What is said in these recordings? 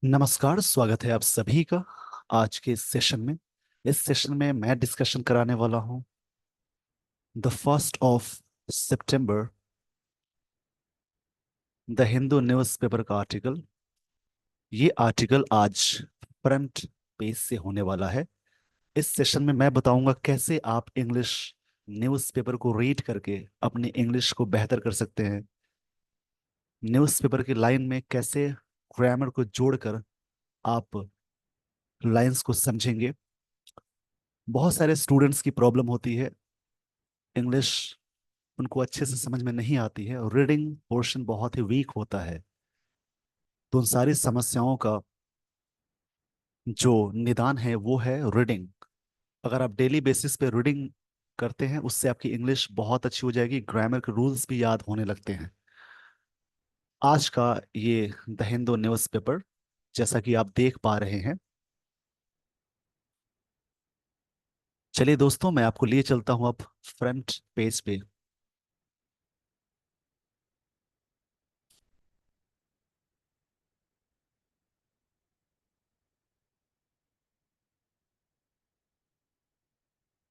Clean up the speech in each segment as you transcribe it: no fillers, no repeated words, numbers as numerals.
नमस्कार, स्वागत है आप सभी का आज के इस सेशन में। इस सेशन में मैं डिस्कशन कराने वाला हूं the 1st of September, the Hindu newspaper का आर्टिकल। ये आर्टिकल आज फ्रंट पेज से होने वाला है। इस सेशन में मैं बताऊंगा कैसे आप इंग्लिश न्यूज़पेपर को रीड करके अपनी इंग्लिश को बेहतर कर सकते हैं। न्यूज़पेपर की लाइन में कैसे ग्रामर को जोड़कर आप लाइंस को समझेंगे। बहुत सारे स्टूडेंट्स की प्रॉब्लम होती है, इंग्लिश उनको अच्छे से समझ में नहीं आती है और रीडिंग पोर्शन बहुत ही वीक होता है। तो उन सारी समस्याओं का जो निदान है वो है रीडिंग। अगर आप डेली बेसिस पे रीडिंग करते हैं उससे आपकी इंग्लिश बहुत अच्छी हो जाएगी, ग्रामर के रूल्स भी याद होने लगते हैं। आज का ये द हिंदू न्यूज़पेपर, जैसा कि आप देख पा रहे हैं। चलिए दोस्तों, मैं आपको लिए चलता हूं अब फ्रंट पेज पे।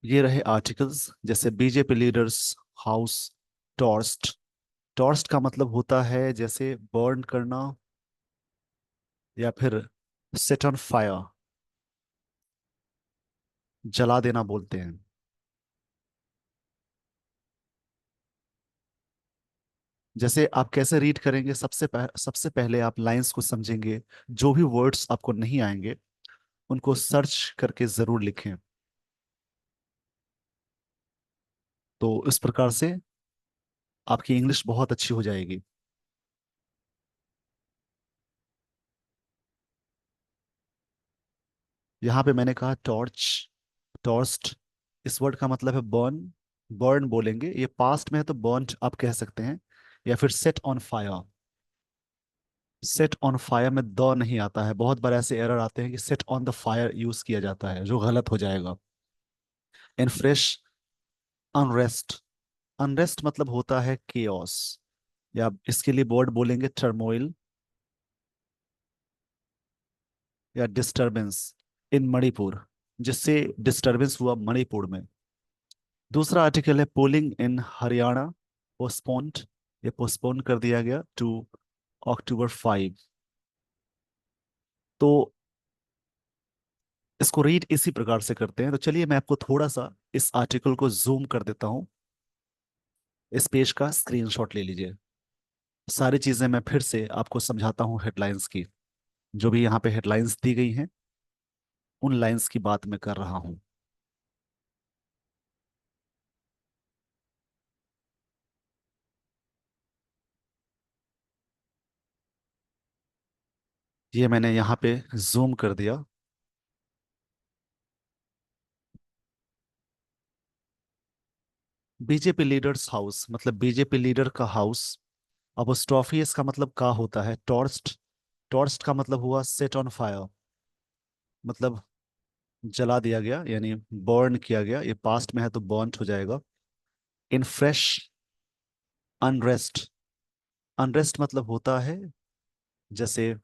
ये रहे आर्टिकल्स, जैसे बीजेपी लीडर्स हाउस टॉर्स्ट। टॉर्स्ट का मतलब होता है जैसे बर्न करना या फिर सेट ऑन फायर, जला देना बोलते हैं। जैसे आप कैसे रीड करेंगे, सबसे पहले आप लाइंस को समझेंगे। जो भी वर्ड्स आपको नहीं आएंगे उनको सर्च करके जरूर लिखें। तो इस प्रकार से आपकी इंग्लिश बहुत अच्छी हो जाएगी। यहाँ पे मैंने कहा टॉर्च, टॉर्स्ट। इस वर्ड का मतलब है बर्न। बर्न बोलेंगे, ये पास्ट में है तो बर्न आप कह सकते हैं, या फिर set on fire. Set on fire में द नहीं आता है, बहुत बार ऐसे एरर आते हैं कि set on the fire use किया जाता है जो गलत हो जाएगा। In fresh, unrest. अनरेस्ट मतलब होता है केओस, या इसके लिए वर्ड बोलेंगे टर्मोइल या डिस्टरबेंस इन मणिपुर, जिससे डिस्टरबेंस हुआ मणिपुर में। दूसरा आर्टिकल है पोलिंग इन हरियाणा पोस्टपोन्ड। ये पोस्टपोन कर दिया गया टू October 5। तो इसको रीड इसी प्रकार से करते हैं। तो चलिए मैं आपको थोड़ा सा इस आर्टिकल को जूम कर देता हूं। इस पेज का स्क्रीनशॉट ले लीजिए। सारी चीजें मैं फिर से आपको समझाता हूँ हेडलाइंस की। जो भी यहाँ पे हेडलाइंस दी गई हैं उन लाइंस की बात मैं कर रहा हूँ। ये मैंने यहाँ पे जूम कर दिया। बीजेपी लीडर्स हाउस मतलब बीजेपी लीडर का हाउस। अब उस ट्रॉफी, इसका मतलब का होता है टॉर्स्ट। टॉर्स्ट का मतलब हुआ सेट ऑन फायर, मतलब जला दिया गया, यानी बर्न किया गया। ये पास्ट में है तो बर्न्ट हो जाएगा। In fresh, unrest. अनरेस्ट मतलब होता है जैसे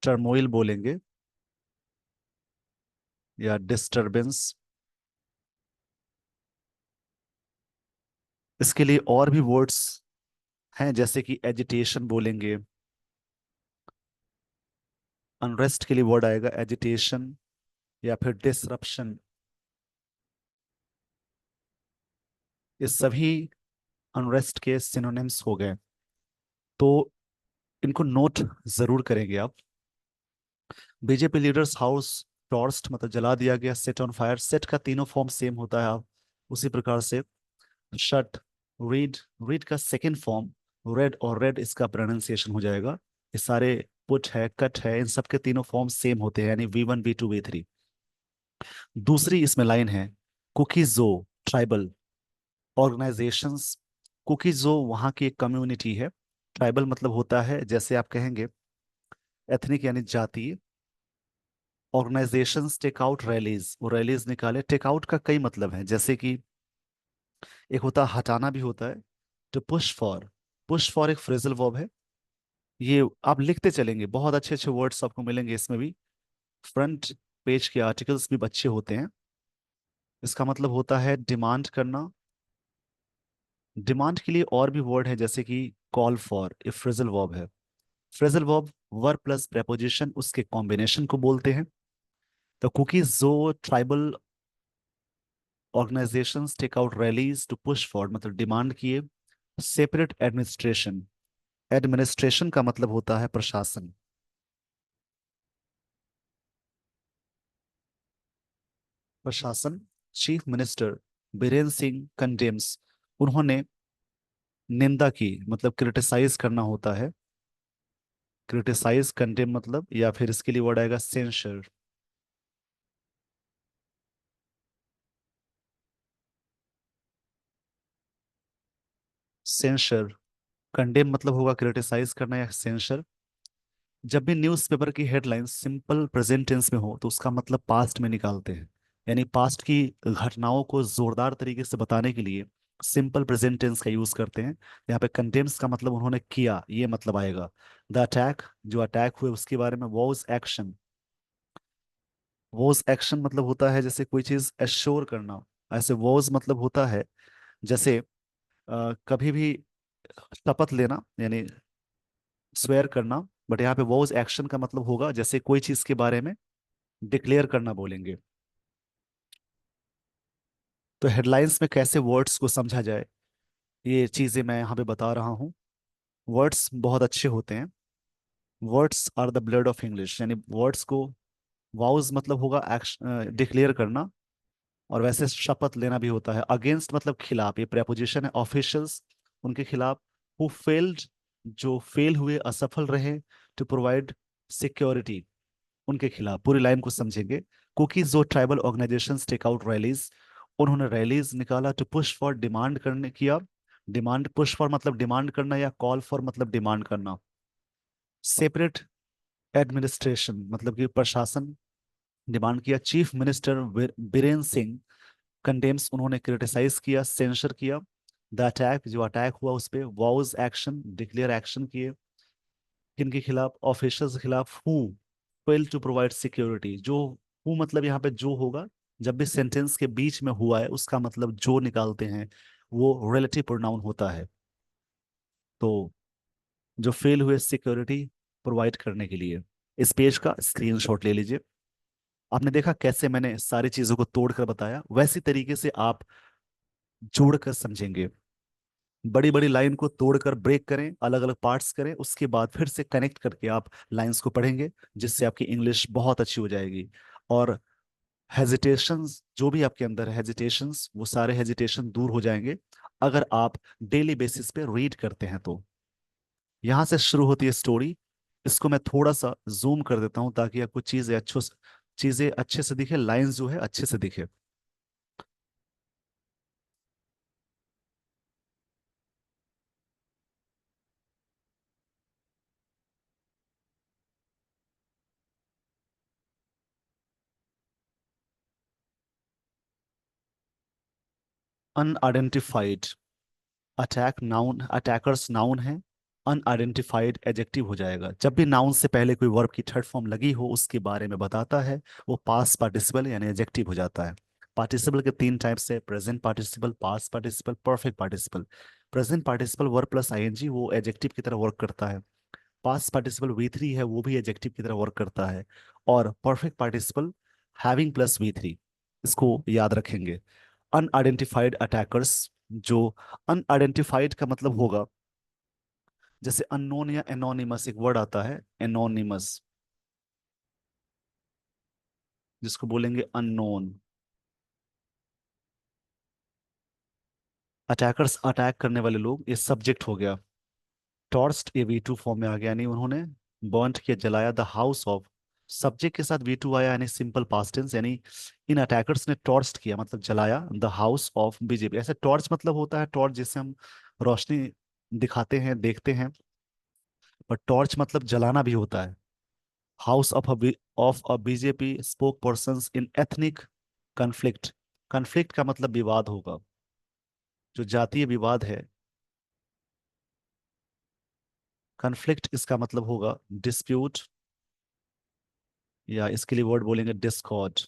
टर्मोइल बोलेंगे या डिस्टरबेंस। इसके लिए और भी वर्ड्स हैं, जैसे कि एजिटेशन बोलेंगे। अनरेस्ट के लिए वर्ड आएगा एजिटेशन या फिर डिसरप्शन। ये सभी अनरेस्ट के सिनोनिम्स हो गए। तो इनको नोट जरूर करेंगे आप। बीजेपी लीडर्स हाउस टॉर्स्ट मतलब जला दिया गया, सेट ऑन फायर। सेट का तीनों फॉर्म सेम होता है, आप उसी प्रकार से शट, रीड। रीड का सेकेंड फॉर्म रेड, और रेड इसका प्रोनाउंसिएशन हो जाएगा। ये सारे पुट है, कट है, इन सब के तीनों फॉर्म सेम होते हैं, यानी V1 V2 V3। दूसरी इसमें लाइन है कुकीजो, ट्राइबल ऑर्गेनाइजेशंस। कुकीजो वहाँ की एक कम्युनिटी है। ट्राइबल मतलब होता है, जैसे आप कहेंगे एथनिक यानी जातीय। ऑर्गेनाइजेशंस टेक आउट रैलीज, वो रैलीज निकाले। टेक आउट का कई मतलब है, जैसे कि एक होता है हटाना भी होता है। To push for, push for एक फ्रेजल वर्ब है। ये आप लिखते चलेंगे, बहुत अच्छे अच्छे वर्ड्स आपको मिलेंगे इसमें भी। फ्रंट पेज के आर्टिकल्स भी अच्छे होते हैं। इसका मतलब होता है डिमांड करना। डिमांड के लिए और भी वर्ड है, जैसे कि कॉल फॉर, ये फ्रेजल वर्ब है। Phrasal verb verb plus preposition उसके कॉम्बिनेशन को बोलते हैं। तो कुकीज जो tribal organisations take out rallies to push for, मतलब डिमांड किए सेपरेट एडमिनिस्ट्रेशन। एडमिनिस्ट्रेशन का मतलब होता है प्रशासन। प्रशासन। Chief minister Biren Singh condemns, उन्होंने निंदा की, मतलब क्रिटिसाइज करना होता है। क्रिटिसाइज कंडेम मतलब, या फिर इसके लिए वर्ड आएगा सेंसर। सेंसर। कंडेम मतलब होगा क्रिटिसाइज करना या सेंसर। जब भी न्यूज़पेपर की हेडलाइन सिंपल प्रेजेंट टेंस में हो तो उसका मतलब पास्ट में निकालते हैं। यानी पास्ट की घटनाओं को जोरदार तरीके से बताने के लिए सिंपल प्रेजेंट टेंस का यूज करते हैं। यहाँ पे कंडेम्स का मतलब उन्होंने किया, ये मतलब आएगा। द अटैक, जो अटैक हुए उसके बारे में वॉज एक्शन। वॉज एक्शन मतलब होता है जैसे कोई चीज एश्योर करना। ऐसे वॉज मतलब होता है जैसे कभी भी शपथ लेना, यानी स्वेयर करना। बट यहाँ पे वॉज एक्शन का मतलब होगा जैसे कोई चीज के बारे में डिक्लेयर करना बोलेंगे। तो हेडलाइंस में कैसे वर्ड्स को समझा जाए, ये चीजें मैं यहाँ पे बता रहा हूँ। वर्ड्स बहुत अच्छे होते हैं। Words are the blood of English, यानी वर्ड्स को, वाउज मतलब होगा एक्शन, डिक्लेयर करना। और वैसे शपथ लेना भी होता है। अगेंस्ट मतलब खिलाफ, ये प्रेपोजिशन है। ऑफिशियल्स, उनके खिलाफ। हु फेल्ड, जो फेल हुए, असफल रहे। टू प्रोवाइड सिक्योरिटी, उनके खिलाफ। पूरी लाइन को समझेंगे। कुकीज जो tribal organisations take out rallies, उन्होंने रैलीज निकाला। टू पुश फॉर, डिमांड करने किया। डिमांड, पुश फॉर मतलब डिमांड करना, या कॉल फॉर मतलब डिमांड करना। सेपरेट एडमिनिस्ट्रेशन मतलब कि प्रशासन, डिमांड किया। Chief minister Biren Singh condemns, उन्होंने क्रिटिसाइज किया, सेंसर किया। द अटैक, जो अटैक हुआ उस पे। वॉज एक्शन, डिक्लेयर एक्शन किए। किनके खिलाफ? ऑफिसर्स के खिलाफ। Who fail to provide security, जो, हु मतलब यहाँ पे जो होगा, जब भी सेंटेंस के बीच में हुआ है उसका मतलब जो निकालते हैं वो रिलेटिव प्रोनाउन होता है। तो जो फेल हुए सिक्योरिटी प्रोवाइड करने के लिए। इस पेज का स्क्रीनशॉट ले लीजिए। आपने देखा कैसे मैंने सारी चीजों को तोड़कर बताया, वैसी तरीके से आप जोड़कर समझेंगे। बड़ी बड़ी लाइन को तोड़कर ब्रेक करें, अलग अलग पार्ट्स करें, उसके बाद फिर से कनेक्ट करके आप लाइंस को पढ़ेंगे, जिससे आपकी इंग्लिश बहुत अच्छी हो जाएगी। और हेजिटेशंस, जो भी आपके अंदर है हेजिटेशंस, वो सारे हेजिटेशन दूर हो जाएंगे अगर आप डेली बेसिस पे रीड करते हैं तो। यहां से शुरू होती है स्टोरी। इसको मैं थोड़ा सा जूम कर देता हूं ताकि आपको चीजें अच्छे से दिखे, लाइंस जो है अच्छे से दिखे। Unidentified, attack noun, attackers noun है। अनआइडेंटिफाइड एडजेक्टिव हो जाएगा। जब भी नाउन से पहले कोई वर्ब की थर्ड फॉर्म लगी हो उसके बारे में बताता है, वो पास्ट पार्टिसिपल यानी एडजेक्टिव हो जाता है। पार्टिसिपल के तीन टाइप्स है: present participle, past participle, perfect participle. Present participle verb plus ING, वो एडजेक्टिव की तरह वर्क करता है। पास्ट पार्टिसिपल वी थ्री है, वो भी एडजेक्टिव की तरह वर्क करता है। और perfect participle having plus we three, इसको याद रखेंगे। अनआइडेंटिफाइड अटैकर्स, जो, अनआइडेंटिफाइड का मतलब होगा जैसे अननोन या एनोनिमस, एक वर्ड आता है एनोनिमस, जिसको बोलेंगे अननोन। अटैकर्स, अटैक करने वाले लोग, ये सब्जेक्ट हो गया। टॉर्स्ट, ये वी टू फॉर्म में आ गया, यानी उन्होंने बर्न्ट किया, जलाया। द हाउस ऑफ, सब्जेक्ट के साथ वी टू आया, यानी सिंपल पास्ट टेंस, यानी इन अटैकर्स ने टॉर्स्ट किया मतलब जलाया द हाउस ऑफ बीजेपी। ऐसे टॉर्च मतलब होता है टॉर्च, जिससे हम रोशनी दिखाते हैं, देखते हैं। पर टॉर्च मतलब जलाना भी होता है। House of a BJP spoke person in ethnic conflict. Conflict का मतलब विवाद होगा, जो जातीय विवाद है। कन्फ्लिक्ट इसका मतलब होगा डिस्प्यूट, या इसके लिए वर्ड बोलेंगे डिस्कॉर्ड।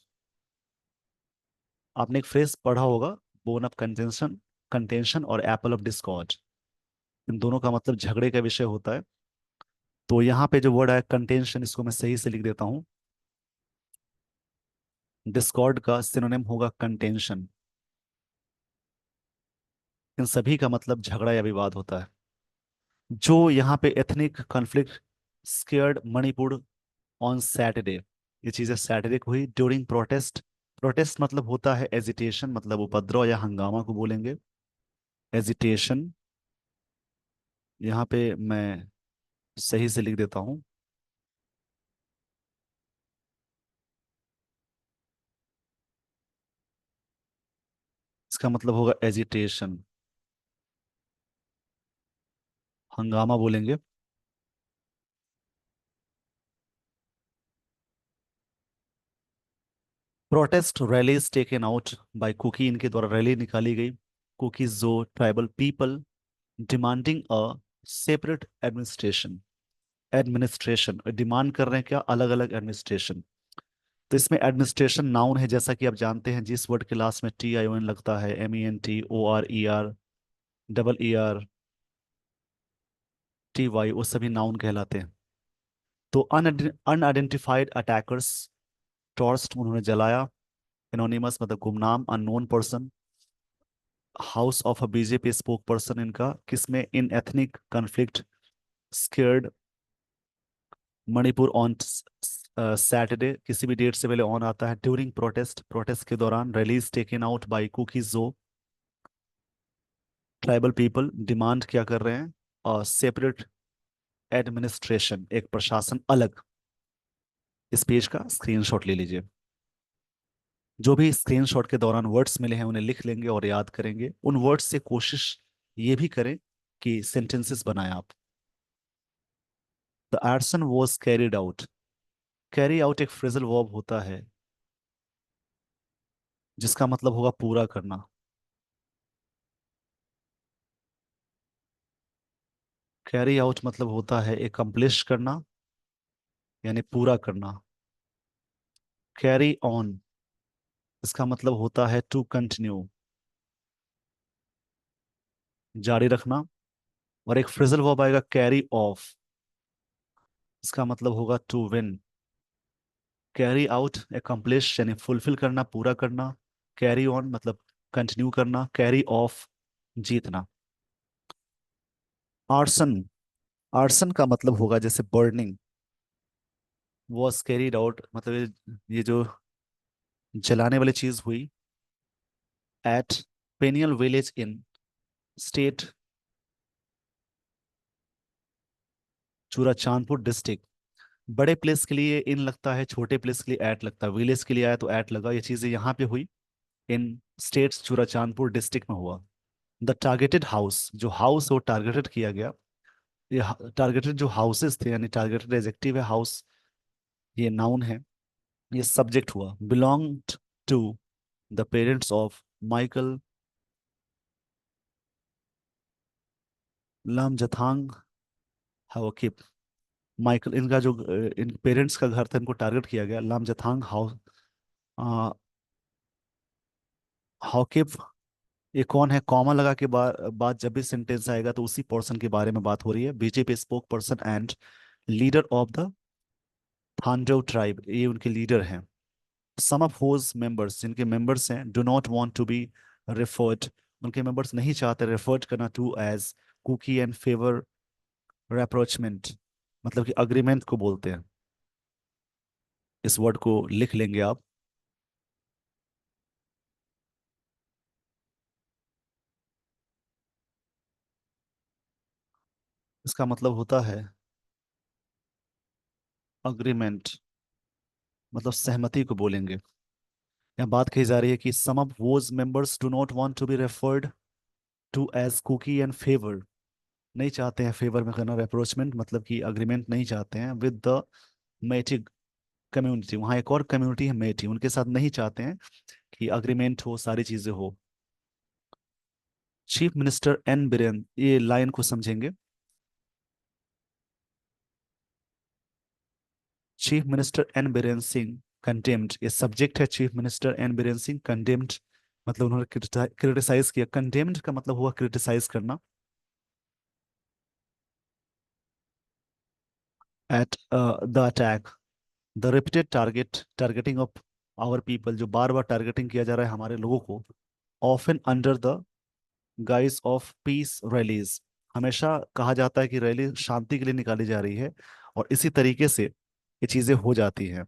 आपने एक फ्रेज पढ़ा होगा, बोन ऑफ कंटेंशन, कंटेंशन और एप्पल ऑफ डिस्कॉर्ड। इन दोनों का मतलब झगड़े का विषय होता है। तो यहाँ पे जो वर्ड है कंटेंशन, इसको मैं सही से लिख देता हूँ। डिस्कॉर्ड का सिनोनिम होगा कंटेंशन। इन सभी का मतलब झगड़ा या विवाद होता है। जो यहाँ पे ethnic conflict scared Manipur on Saturday, ये चीजें सैटरडे को हुई ड्यूरिंग प्रोटेस्ट। प्रोटेस्ट मतलब होता है एजिटेशन, मतलब उपद्रव या हंगामा को बोलेंगे एजिटेशन। यहाँ पे मैं सही से लिख देता हूँ। इसका मतलब होगा एजिटेशन, हंगामा बोलेंगे। Protest rallies taken out by Kuki, इनके द्वारा रैली निकाली गई। कुकीज जो tribal people demanding a separate administration, administration demand कर रहे हैं क्या, अलग अलग एडमिनिस्ट्रेशन। तो इसमें एडमिनिस्ट्रेशन नाउन है, जैसा कि आप जानते हैं जिस वर्ड के लास्ट में TION लगता है, MENTORER, डबल ER TY, वो सभी नाउन कहलाते हैं। तो अनआइडेंटिफाइड अटैकर्स टॉर्स्ट, उन्होंने जलाया। एनोनिमस मतलब गुमनाम, unknown person. House of a BJP spoke person, इनका किसमें, in ethnic conflict scarred Manipur on Saturday, किसी भी डेट से पहले ऑन आता है। ड्यूरिंग प्रोटेस्ट, प्रोटेस्ट के दौरान। Release taken out bye cookies जो ट्राइबल पीपल डिमांड क्या कर रहे हैं, और सेपरेट एडमिनिस्ट्रेशन, एक प्रशासन अलग। इस पेज का स्क्रीनशॉट ले लीजिए। जो भी स्क्रीनशॉट के दौरान वर्ड्स मिले हैं उन्हें लिख लेंगे और याद करेंगे। उन वर्ड्स से कोशिश ये भी करें कि सेंटेंसेस बनाएं आप। The action was carried out, carry out एक फ्रेजल वर्ब होता है जिसका मतलब होगा पूरा करना। कैरी आउट मतलब होता है एकम्प्लिश करना, यानी पूरा करना। कैरी ऑन, इसका मतलब होता है टू कंटिन्यू, जारी रखना। और एक फ्रेजल वर्ब आएगा कैरी ऑफ, इसका मतलब होगा to win. Carry out accomplish यानी फुलफिल करना, पूरा करना। कैरी ऑन मतलब कंटिन्यू करना। कैरी ऑफ जीतना। आर्सन, आर्सन का मतलब होगा जैसे बर्निंग। वॉज कैरीड आउट मतलब ये जो जलाने वाली चीज हुई at Peniel village in state Churachandpur district. बड़े प्लेस के लिए इन लगता है, छोटे प्लेस के लिए एट लगता है। विलेज के लिए आया तो एट लगा। ये चीजें यहाँ पे हुई इन स्टेट्स चूराचांदपुर डिस्ट्रिक्ट में हुआ। द टारगेटेड हाउस, जो हाउस वो टारगेटेड किया गया। ये टारगेटेड जो हाउसेस थे, यानी टारगेटेड एडजेक्टिव है हाउस, ये नाउन है। ये सब्जेक्ट हुआ। Belonged to the parents of Michael Lamjathang Haokip. Michael, इनका जो इन पेरेंट्स का घर था, इनको टारगेट किया गया। लामजथांग हाओकिप। ये कौन है, कॉमा लगा के बाद जब भी सेंटेंस आएगा तो उसी पर्सन के बारे में बात हो रही है। BJP spoke person and leader of the थांडव ट्राइब, ये उनके लीडर हैं। सम ऑफ होज मेंबर्स, जिनके मेंबर्स हैं, do not want to be referred, उनके मेंबर्स नहीं चाहते रेफर्ड करना to as Kuki and favour rapprochement, मतलब कि अग्रीमेंट को बोलते हैं। इस वर्ड को लिख लेंगे आप। इसका मतलब होता है अग्रीमेंट, मतलब सहमति को बोलेंगे। यहाँ बात कही जा रही है कि some of those members do not want to be referred to as Kuki and favour, नहीं चाहते हैं फेवर में करना, अप्रोचमेंट मतलब कि अग्रीमेंट नहीं चाहते हैं विद द मेटी कम्युनिटी। वहाँ एक और कम्युनिटी है मेटी, उनके साथ नहीं चाहते हैं कि अग्रीमेंट हो, सारी चीजें हो। चीफ मिनिस्टर N Biren, ये लाइन को समझेंगे। Chief minister N Biren Singh condemned, ये सब्जेक्ट है। Chief minister N Biren Singh condemned मतलब उन्होंने क्रिटिसाइज किया। कंडेम्ड का मतलब हुआ क्रिटिसाइज करना। At the attack, the repeated targeting of our people, जो बार बार टारगेटिंग किया जा रहा है हमारे लोगों को, often under the guys of peace rallies, हमेशा कहा जाता है कि रैली शांति के लिए निकाली जा रही है, और इसी तरीके से ये चीजें हो जाती हैं।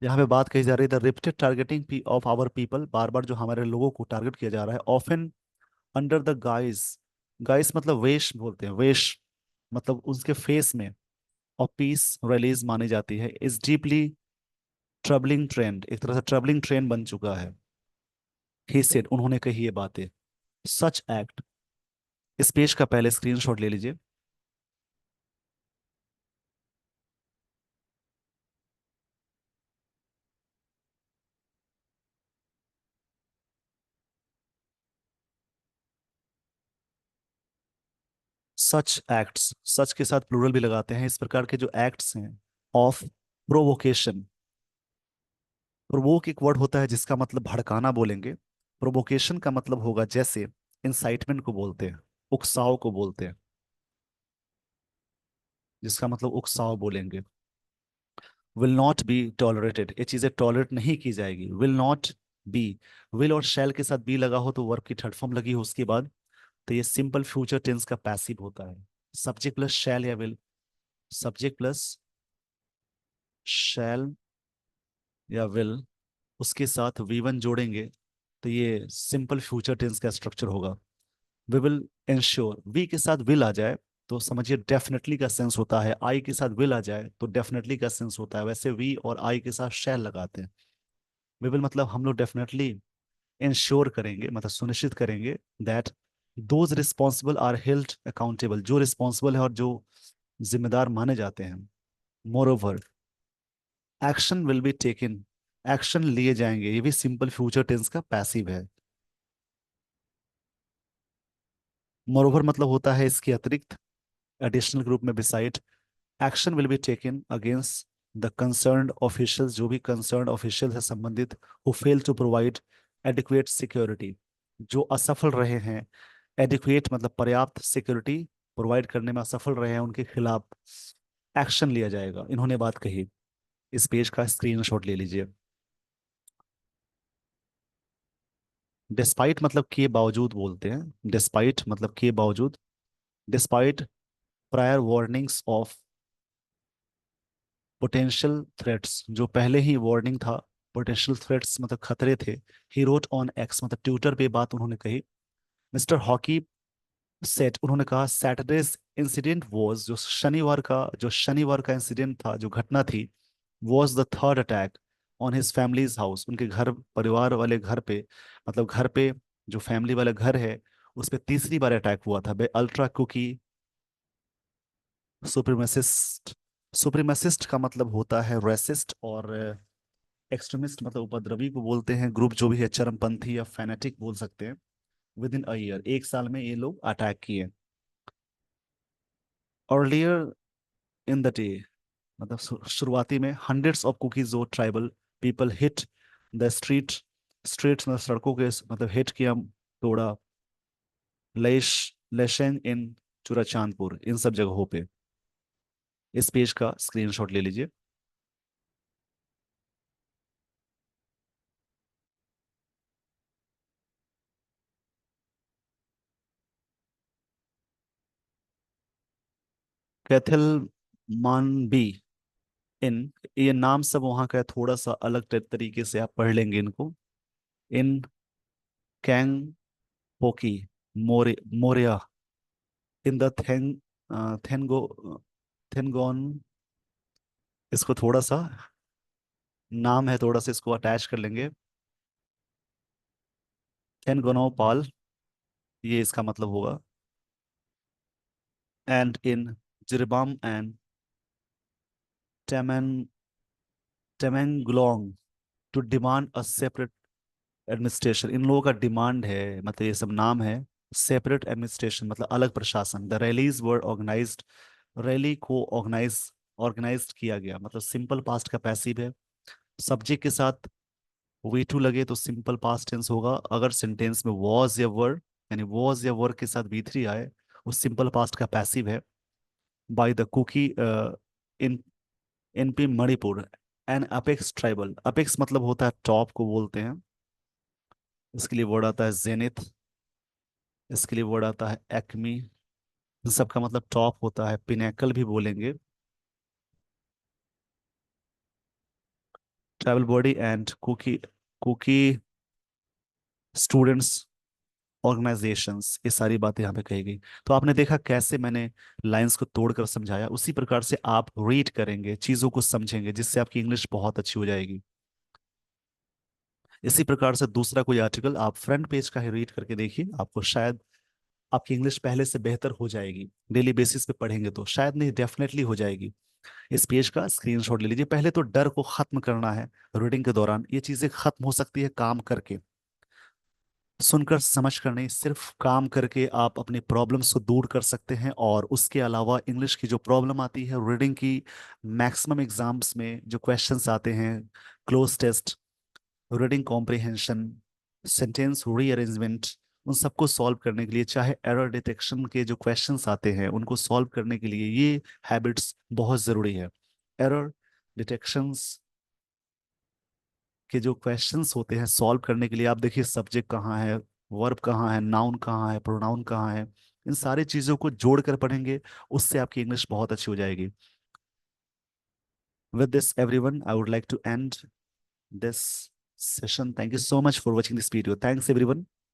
यहाँ पे बात कही जा रही है the repeated targeting of our people, बार बार जो हमारे लोगों को टारगेट किया जा रहा है, often under the guise, guise मतलब वेश बोलते हैं, वेश मतलब उसके फेस में, और पीस रैलीज मानी जाती है, इज डीपली ट्रबलिंग ट्रेंड, एक तरह से ट्रबलिंग ट्रेंड बन चुका है। ही सेड, उन्होंने कही ये बातें। सच एक्ट, इस पेज का पहले स्क्रीनशॉट ले लीजिए। सच एक्ट्स, सच के साथ प्लूरल भी लगाते हैं, इस प्रकार के जो एक्ट्स हैं ऑफ प्रोवोकेशन, प्रोवोक एक वर्ड होता है जिसका मतलब भड़काना बोलेंगे, प्रोवोकेशन का मतलब होगा जैसे इंसाइटमेंट को बोलते हैं, उकसाव को बोलते हैं, जिसका मतलब उकसाव बोलेंगे। विल नॉट बी टॉलरेटेड, ये चीजें टॉलरेट नहीं की जाएगी। विल नॉट बी, विल और शैल के साथ बी लगा हो तो वर्ब की थर्ड फॉर्म लगी हो उसके बाद, तो ये सिंपल फ्यूचर टेंस का पैसिव होता है। सब्जेक्ट प्लस शैल या विल, सब्जेक्ट प्लस शैल या विल, उसके साथ वी वन जोड़ेंगे तो ये सिंपल फ्यूचर टेंस का स्ट्रक्चर होगा। वी विल इंश्योर, वी के साथ विल आ जाए तो समझिए डेफिनेटली का सेंस होता है, आई के साथ विल आ जाए तो डेफिनेटली का सेंस होता है। वैसे वी और आई के साथ शैल लगाते हैं। वी विल मतलब हम लोग डेफिनेटली इंश्योर करेंगे, मतलब सुनिश्चित करेंगे, that those responsible are held accountable, जो रिस्पॉन्सिबल है और जो जिम्मेदार माने जाते हैं। Moreover, action will be taken, action लिए जाएंगे, ये भी सिंपल फ्यूचर टेंस का पैसिव है। मोर ओवर मतलब होता है इसके अतिरिक्त, एडिशनल ग्रुप में beside. Action will be taken against the concerned officials, जो भी कंसर्न्ड ऑफिशियल है संबंधित, who fail to provide adequate security, जो असफल रहे हैं, एडिक्वेट मतलब पर्याप्त सिक्योरिटी प्रोवाइड करने में असफल रहे हैं, उनके खिलाफ एक्शन लिया जाएगा, इन्होंने बात कही। इस पेज का स्क्रीनशॉट ले लीजिए। डिस्पाइट मतलब के बावजूद बोलते हैं, डिस्पाइट मतलब के बावजूद। Despite prior warnings of potential threats, जो पहले ही वार्निंग था, पोटेंशियल थ्रेट्स मतलब खतरे थे। ही रोट ऑन एक्स मतलब ट्विटर पे बात उन्होंने कही। मिस्टर हॉकी सेट, उन्होंने कहा सैटरडेज इंसिडेंट वॉज, जो शनिवार का इंसिडेंट था, जो घटना थी, was the third attack on his families house, उनके घर परिवार वाले घर पे, मतलब घर पे जो फैमिली वाला घर है उस पे तीसरी बार अटैक हुआ था, बे अल्ट्रा कुकी सुप्रीमेसिस्ट। सुप्रीमेसिस्ट का मतलब होता है रेसिस्ट, और एक्सट्रीमिस्ट मतलब उपद्रवी को बोलते हैं, ग्रुप जो भी है, चरमपंथी या फैनेटिक बोल सकते हैं। विद इन अ ईयर, एक साल में ये लोग अटैक किए। अर्लियर इन द डे मतलब शुरुआती में, हंड्रेड्स ऑफ कुकीज और tribal people hit the streets मतलब सड़कों के, मतलब हिट किया, तोड़ा, लेश लेशेंग इन चूराचांदपुर, इन सब जगहों पे। इस पेज का स्क्रीनशॉट ले लीजिए। कैथल मानबी इन, ये नाम सब वहाँ का है, थोड़ा सा अलग तरीके से आप पढ़ लेंगे इनको। In Kangpokpi Moreh, in the थेंगो थेनगोन, इसको थोड़ा सा नाम है, थोड़ा सा इसको अटैच कर लेंगे। थेनगोनोपाल, ये इसका मतलब होगा। एंड इन जिरबाम एंड टेमेन Tamenglong to demand a separate administration, इन लोगों का डिमांड है, मतलब ये सब नाम है। सेपरेट एडमिनिस्ट्रेशन मतलब अलग प्रशासन। The rallies were organised, rally को ऑर्गेनाइज्ड किया गया, मतलब सिंपल पास्ट का पैसिव है। सब्जेक्ट के साथ वी टू लगे तो सिंपल पास्ट टेंस होगा। अगर सेंटेंस में वॉज या वर, यानी वॉज या वर के साथ वी थ्री आए, वो सिंपल पास्ट का पैसिव है। By the Kuki Inpi Manipur an apex tribal, apex मतलब होता है टॉप को बोलते हैं। इसके लिए वर्ड आता है जेनिथ, इसके लिए वर्ड आता है एक्मी। इन सबका मतलब टॉप होता है, पिनेकल भी बोलेंगे। Tribal body and Kuki, Kuki students organisations, ये सारी बातें यहाँ पे कही गई। तो आपने देखा कैसे मैंने लाइंस को तोड़कर समझाया, उसी प्रकार से आप रीड करेंगे, चीज़ों को समझेंगे, जिससे आपकी इंग्लिश बहुत अच्छी हो जाएगी। इसी प्रकार से दूसरा कोई आर्टिकल आप फ्रंट पेज का ही रीड करके देखिए, आपको शायद आपकी इंग्लिश पहले से बेहतर हो जाएगी। डेली बेसिस पे पढ़ेंगे तो शायद नहीं, डेफिनेटली हो जाएगी। इस पेज का स्क्रीनशॉट ले लीजिए। पहले तो डर को खत्म करना है रीडिंग के दौरान। ये चीजें खत्म हो सकती है काम करके, सुनकर समझ कर नहीं, सिर्फ काम करके आप अपनी प्रॉब्लम्स को दूर कर सकते हैं। और उसके अलावा इंग्लिश की जो प्रॉब्लम आती है रीडिंग की, मैक्सिमम एग्जाम्स में जो क्वेश्चंस आते हैं, cloze test, reading comprehension, sentence rearrangement, उन सबको सॉल्व करने के लिए, चाहे एरर डिटेक्शन के जो क्वेश्चंस आते हैं उनको सॉल्व करने के लिए, ये हैबिट्स बहुत ज़रूरी है। एरर डिटेक्शंस के जो क्वेश्चंस होते हैं सॉल्व करने के लिए, आप देखिए सब्जेक्ट कहाँ है, वर्ब कहाँ है, नाउन कहाँ है, प्रोनाउन कहाँ है, इन सारी चीज़ों को जोड़ कर पढ़ेंगे, उससे आपकी इंग्लिश बहुत अच्छी हो जाएगी। With this, everyone, I would like to end this session. Thank you so much for watching this video. Thanks, everyone.